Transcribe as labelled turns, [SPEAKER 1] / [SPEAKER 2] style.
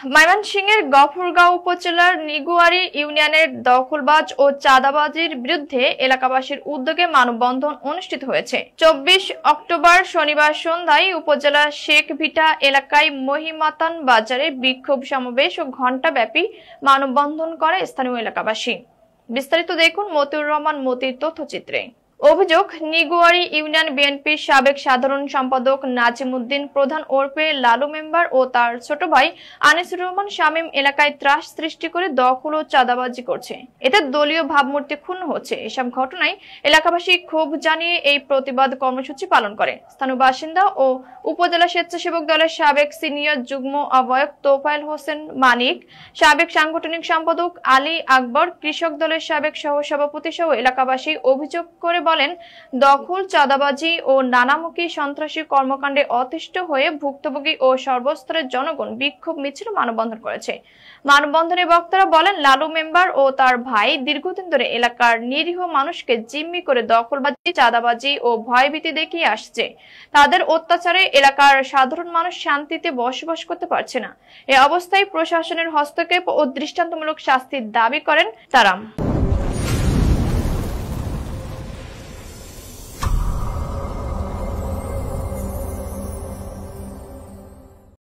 [SPEAKER 1] ময়মনসিংহের গফরগাঁও উপজেলার নিগুয়ারি ইউনিয়নের দখলবাজ ও চাঁদাবাজির বিরুদ্ধে এলাকাবাসীর উদ্যোগে মানববন্ধন অনুষ্ঠিত হয়েছে। 24 অক্টোবর শনিবার সন্ধ্যায় উপজেলার শেখভিটা এলাকায় মহিমাতান বাজারে বিক্ষোভ সমাবেশ ও ঘণ্টাব্যাপী মানববন্ধন করে স্থানীয় এলাকাবাসী। বিস্তারিত দেখুন মতিউর রহমান মতির তথ্যচিত্রে। অভিযোগ, নিগুয়ারি ইউনিয়ন বিএনপির সাবেক সাধারণ সম্পাদক নাজিম উদ্দিন প্রধান ওরফে লালু মেম্বার ও তার ছোট ভাই আনিসুর রহমান শামীম এলাকায় ত্রাস সৃষ্টি করে দখল ও চাঁদাবাজি করছে। এতে দলীয় ভাবমূর্তি ক্ষুণ্ণ হচ্ছে। এসব ঘটনায় এলাকাবাসী ক্ষোভ জানিয়ে এই প্রতিবাদ কর্মসূচি পালন করে। স্থানীয় বাসিন্দা ও উপজেলা স্বেচ্ছাসেবক দলের সাবেক সিনিয়র যুগ্ম আহ্বায়ক তোফায়েল হোসেন মানিক, সাবেক সাংগঠনিক সম্পাদক আলী আকবর, কৃষক দলের সাবেক সহসভাপতি সহ এলাকাবাসী অভিযোগ করে বলেন, দখল, চাঁদাবাজি ও নানামুখী সন্ত্রাসী কর্মকাণ্ডে অতিষ্ঠ হয়ে ভুক্তভোগী ও সর্বস্তরের জনগণ বিক্ষোভ মিছিল মানববন্ধন করেছে। মানববন্ধনে বক্তারা বলেন, লালু মেম্বার ও তার ভাই দীর্ঘদিন ধরে এলাকার নিরীহ মানুষকে জিম্মি করে দখলবাজি, চাঁদাবাজি ও ভয়ভীতি দেখিয়ে আসছে। তাদের অত্যাচারে এলাকার সাধারণ মানুষ শান্তিতে বসবাস করতে পারছে না। এ অবস্থায় প্রশাসনের হস্তক্ষেপ ও দৃষ্টান্তমূলক শাস্তির দাবি করেন তারা।